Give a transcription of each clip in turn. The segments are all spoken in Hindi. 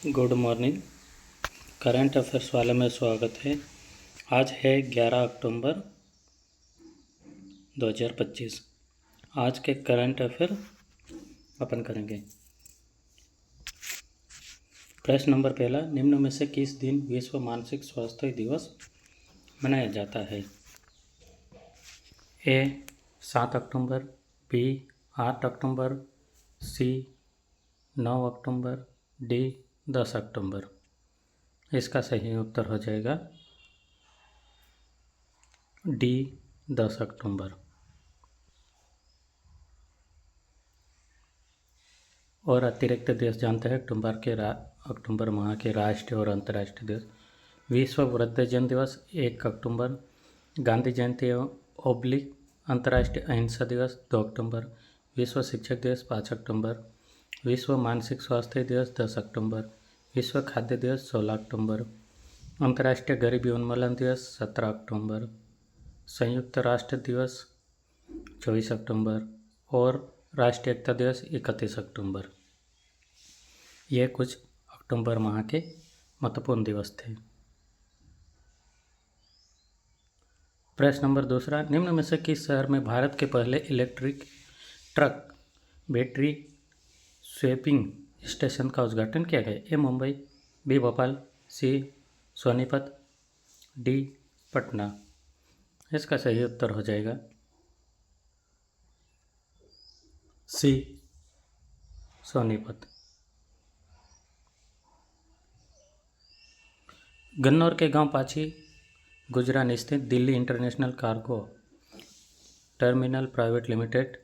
Good morning. करंट अफेयर्स वाले में स्वागत है। आज है 11 अक्टूबर 2025। आज के करंट अफेयर अपन करेंगे। प्रश्न नंबर पहला, निम्न में से किस दिन विश्व मानसिक स्वास्थ्य दिवस मनाया जाता है? ए 7 अक्टूबर, बी 8 अक्टूबर, सी 9 अक्टूबर, डी 10 अक्टूबर। इसका सही उत्तर हो जाएगा डी 10 अक्टूबर। और अतिरिक्त दिवस जानते हैं अक्टूबर माह के राष्ट्रीय और अंतर्राष्ट्रीय दिवस। विश्व वृद्धजन दिवस 1 अक्टूबर, गांधी जयंती ओब्लिक अंतर्राष्ट्रीय अहिंसा दिवस 2 अक्टूबर, विश्व शिक्षक दिवस 5 अक्टूबर, विश्व मानसिक स्वास्थ्य दिवस 10 अक्टूबर, विश्व खाद्य दिवस 16 अक्टूबर, अंतर्राष्ट्रीय गरीबी उन्मूलन दिवस 17 अक्टूबर, संयुक्त राष्ट्र दिवस 24 अक्टूबर और राष्ट्रीय एकता दिवस 31 अक्टूबर। ये कुछ अक्टूबर माह के महत्वपूर्ण दिवस थे। प्रश्न नंबर दूसरा, निम्न में से किस शहर में भारत के पहले electric truck battery swapping station का उद्घाटन किया गया? ए मुंबई, बी भोपाल, सी सोनीपत, डी पटना। इसका सही उत्तर हो जाएगा सी सोनीपत। गन्नौर के गांव पाची गुजरान स्थित Delhi international cargo terminal private limited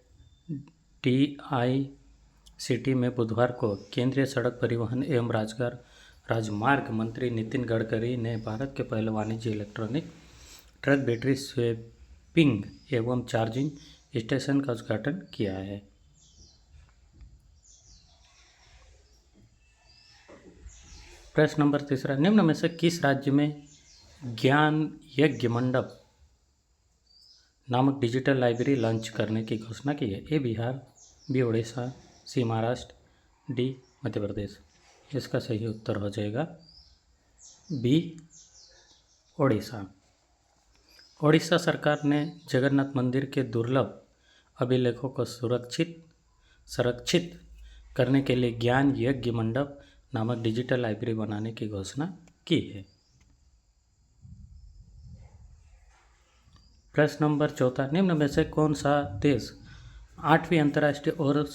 DICT में बुधवार को केंद्रीय सड़क परिवहन एवं राजमार्ग मंत्री नितिन गडकरी ने भारत के पहले वाणिज्यिक इलेक्ट्रॉनिक ट्रक बैटरी स्वैपिंग एवं चार्जिंग स्टेशन का उद्घाटन किया है। प्रश्न नंबर तीसरा, निम्न में से किस राज्य में ज्ञान यज्ञ मंडप नामक डिजिटल लाइब्रेरी लॉन्च करने की घोषणा की है? ए बिहार, बी उड़ीसा, सी महाराष्ट्र, डी मध्य प्रदेश। इसका सही उत्तर हो जाएगा बी उड़ीसा। उड़ीसा सरकार ने जगन्नाथ मंदिर के दुर्लभ अभिलेखों को संरक्षित करने के लिए ज्ञान यज्ञ मंडप नामक डिजिटल लाइब्रेरी बनाने की घोषणा की है। प्रश्न नंबर चौथा, निम्न में से कौन सा देश 8वीं अंतर्राष्ट्रीय और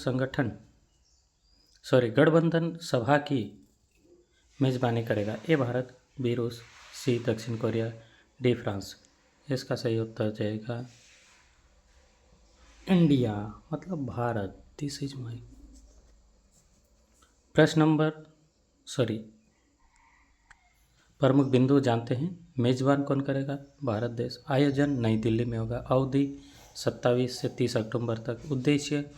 गठबंधन सभा की मेजबानी करेगा? ए भारत, बी रूस, सी दक्षिण कोरिया, डी फ्रांस। इसका सही उत्तर जाएगा इंडिया, मतलब भारत। This is my. प्रश्न नंबर प्रमुख बिंदु जानते हैं। मेजबान कौन करेगा? भारत देश। आयोजन नई दिल्ली में होगा। अवधि 27 से 30 अक्टूबर तक। उद्देश्य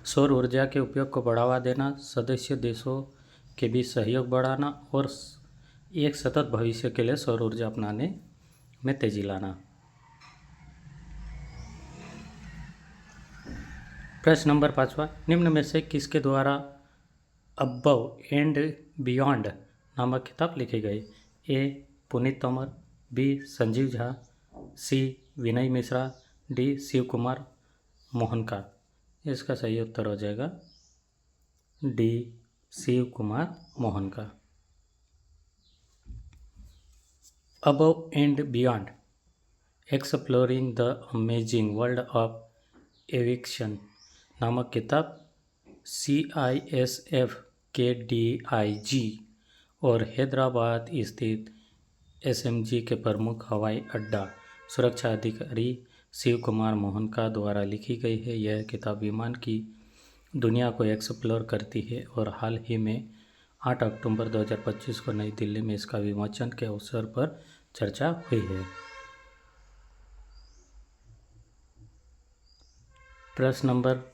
सौर ऊर्जा के उपयोग को बढ़ावा देना, सदस्य देशों के बीच सहयोग बढ़ाना और एक सतत भविष्य के लिए सौर ऊर्जा अपनाने में तेजी लाना। प्रश्न नंबर 5वां, निम्न में से किसके द्वारा अबव एंड बियॉन्ड नामक किताब लिखी गई? A Puneet Tomar, B Sanjeev Jha, C Vinay Mishra, D Shiv Kumar Mohanka. इसका सही उत्तर हो जाएगा D Shiv Kumar Mohanka. Above and beyond exploring the amazing world of aviation नामक किताब CISF के DIG और हैदराबाद स्थित SMG के प्रमुख हवाई अड्डा सुरक्षा अधिकारी शिव कुमार मोहनका द्वारा लिखी गई है। यह किताब विमान की दुनिया को एक्सप्लोर करती है और हाल ही में 8 अक्टूबर 2025 को नई दिल्ली में इसका विमोचन के अवसर पर चर्चा हुई है। प्रश्न नंबर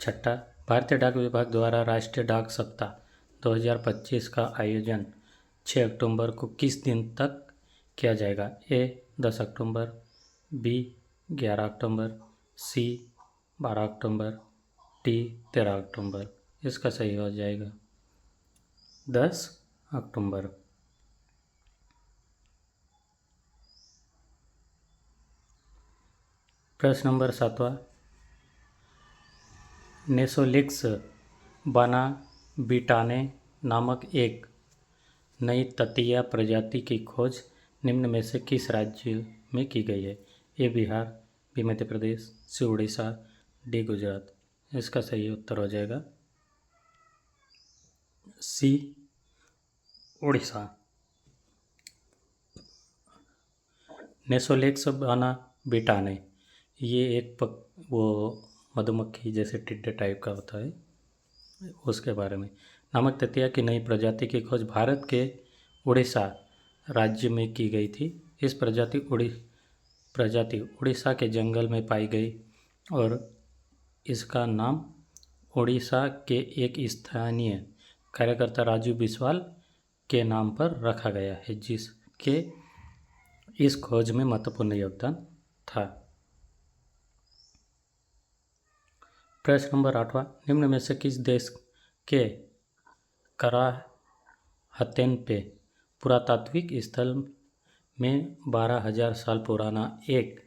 6, भारतीय डाक विभाग द्वारा राष्ट्रीय डाक सप्ताह 2025 का आयोजन 6 अक्टूबर को किस दिन तक किया जाएगा? ए 10 अक्टूबर, बी 11 अक्टूबर, सी 12 अक्टूबर, डी 13 अक्टूबर। इसका सही हो जाएगा 10 अक्टूबर। प्रश्न नंबर 7वां, नेसोलिक्स बनाबिटाने नामक एक नई ततैया प्रजाति की खोज निम्न में से किस राज्य में की गई है? ए बिहार, बी मध्य प्रदेश, सी उड़ीसा, डी गुजरात। इसका सही उत्तर हो जाएगा सी उड़ीसा। नेसोलेक्स बनाबिटाने ये एक वो मधुमक्खी जैसे टिड्डे टाइप का होता है, उसके बारे में नामक ततैया की नई प्रजाति की खोज भारत के उड़ीसा राज्य में की गई थी। इस प्रजाति उड़ीसा के जंगल में पाई गई और इसका नाम उड़ीसा के एक स्थानीय कार्यकर्ता राजू बिस्वाल के नाम पर रखा गया है, जिसके इस खोज में महत्वपूर्ण योगदान था। प्रश्न नंबर 8वां, निम्न में से किस देश के कराहतेनपे पुरातात्विक स्थल में 12,000 साल पुराना एक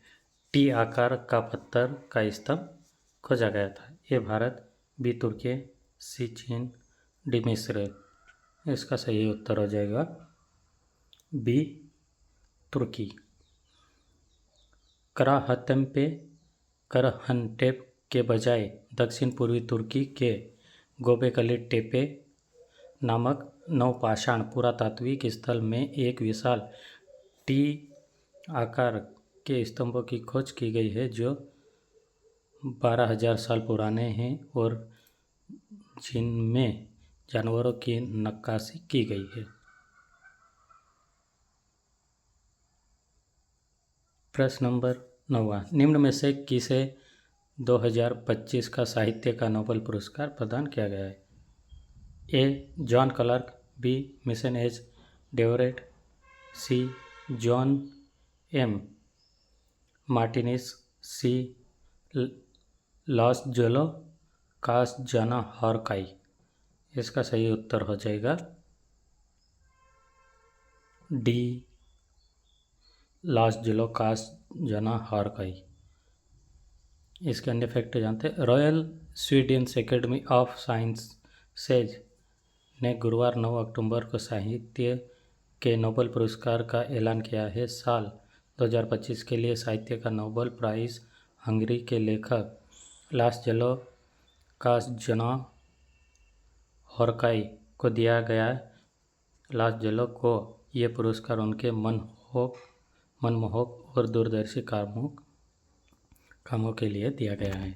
टी आकार का पत्थर का स्तंभ खोजा गया था? ए भारत, बी तुर्की, सी चीन, डी मिस्र। इसका सही उत्तर हो जाएगा बी तुर्की। कराहतेनपेक के बजाय दक्षिण पूर्वी तुर्की के गोबेकली टेपे नामक नवपाषाण पुरातात्विक स्थल में एक विशाल टी आकार के स्तंभों की खोज की गई है जो 12,000 साल पुराने हैं और जिनमें जानवरों की नक्काशी की गई है। प्रश्न नंबर 9वां, निम्न में से किसे 2025 का साहित्य का नोबेल पुरस्कार प्रदान किया गया है? ए जॉन क्लार्क, बी मिशन एच डेवरेट, C John M Martinez, C लॉस जोलो कासजाना हॉरकाई। इसका सही उत्तर हो जाएगा डी लॉस जोलो कासजाना हॉरकाई। इसके अन्य फैक्ट जानते हैं। Royal Swedish academy of sciences ने गुरुवार 9 अक्टूबर को साहित्य के नोबेल पुरस्कार का ऐलान किया है। साल 2025 के लिए साहित्य का नोबेल प्राइज़ हंगरी के लेखक लासलो कासजाना हॉरकाई को दिया गया। लासलो को ये पुरस्कार उनके मनमोहक और दूरदर्शी कामों के लिए दिया गया है।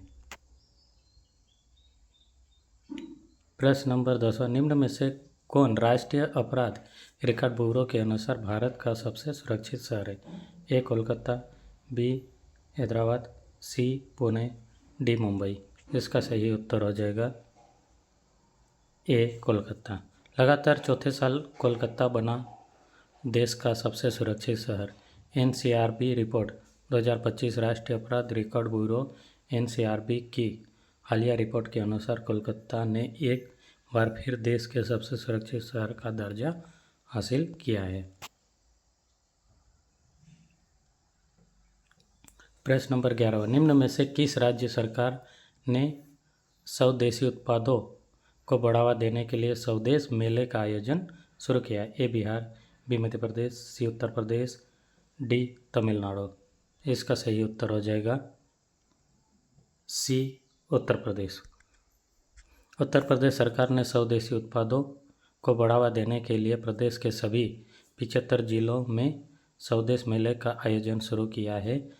प्रश्न नंबर 10वां, निम्न में से कौन राष्ट्रीय अपराध रिकॉर्ड ब्यूरो के अनुसार भारत का सबसे सुरक्षित शहर है? ए कोलकाता, बी हैदराबाद, सी पुणे, डी मुंबई। इसका सही उत्तर हो जाएगा ए कोलकाता। लगातार चौथे साल कोलकाता बना देश का सबसे सुरक्षित शहर। एनसीआरबी रिपोर्ट 2025 राष्ट्रीय अपराध रिकॉर्ड ब्यूरो एनसीआरबी की हालिया रिपोर्ट के अनुसार कोलकाता ने एक बार फिर देश के सबसे सुरक्षित शहर का दर्जा हासिल किया है। प्रश्न नंबर 11, निम्न में से किस राज्य सरकार ने स्वदेशी उत्पादों को बढ़ावा देने के लिए स्वदेश मेले का आयोजन शुरू किया? ए बिहार, बी मध्य प्रदेश, सी उत्तर प्रदेश, डी तमिलनाडु। इसका सही उत्तर हो जाएगा सी उत्तर प्रदेश। उत्तर प्रदेश सरकार ने स्वदेशी उत्पादों को बढ़ावा देने के लिए प्रदेश के सभी 75 जिलों में स्वदेश मेले का आयोजन शुरू किया है।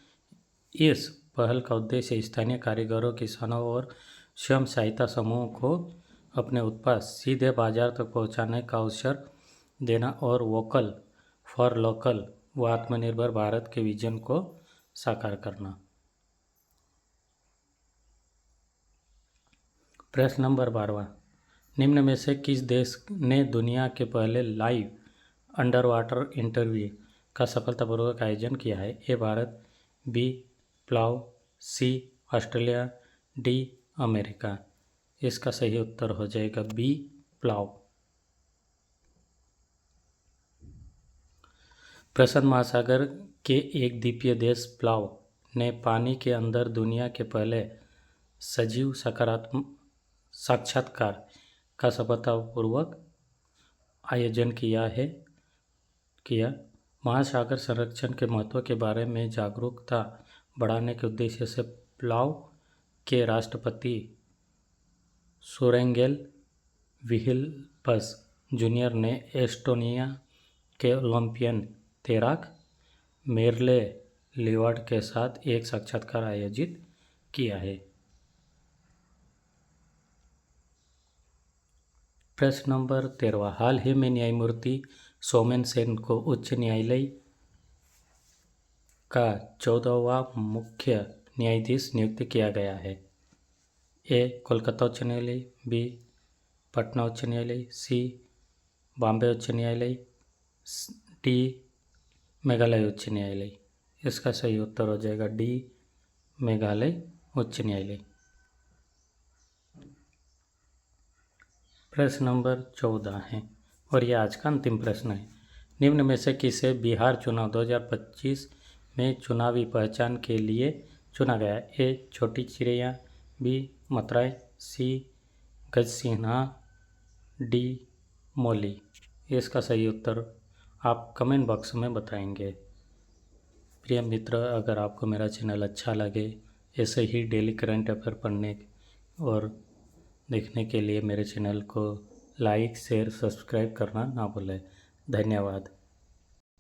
इस पहल का उद्देश्य स्थानीय कारीगरों, किसानों और स्वयं सहायता समूहों को अपने उत्पाद सीधे बाजार तक पहुंचाने का अवसर देना और वोकल फॉर लोकल व आत्मनिर्भर भारत के विजन को साकार करना। प्रश्न नंबर 12वां, निम्न में से किस देश ने दुनिया के पहले लाइव अंडर वाटर इंटरव्यू का सफलतापूर्वक आयोजन किया है? ए भारत, बी पलाव, सी ऑस्ट्रेलिया, डी अमेरिका। इसका सही उत्तर हो जाएगा बी पलाव। प्रशांत महासागर के एक द्वीपीय देश पलाव ने पानी के अंदर दुनिया के पहले सजीव सकारात्मक साक्षात्कार का सफलतापूर्वक आयोजन किया। महासागर संरक्षण के महत्व के बारे में जागरूकता बढ़ाने के उद्देश्य से पलाव के राष्ट्रपति सोरेंगेल विल्हल्म्स जूनियर ने एस्टोनिया के ओलंपियन तैराक मेरले लिवार्ड के साथ एक साक्षात्कार आयोजित किया है। प्रश्न नंबर 13। हाल ही में न्यायमूर्ति सोमेन सेन को उच्च न्यायालय का 14वां मुख्य न्यायाधीश नियुक्त किया गया है। ए. कोलकाता उच्च न्यायालय, बी. पटना उच्च न्यायालय, सी. बॉम्बे उच्च न्यायालय, डी. मेघालय उच्च न्यायालय। इसका सही उत्तर हो जाएगा डी. मेघालय उच्च न्यायालय। प्रश्न नंबर 14 है और यह आज का अंतिम प्रश्न है। निम्न में से किसे बिहार चुनाव 2025 में चुनावी पहचान के लिए चुना गया? ए. छोटी चिड़ैया, बी. मतराय, सी. गजसिन्हा, डी. मौली। इसका सही उत्तर आप कमेंट बॉक्स में बताएंगे। प्रिय मित्र, अगर आपको मेरा चैनल अच्छा लगे, ऐसे ही डेली करंट अफेयर पढ़ने और देखने के लिए मेरे चैनल को लाइक, शेयर, सब्सक्राइब करना ना भूलें। धन्यवाद।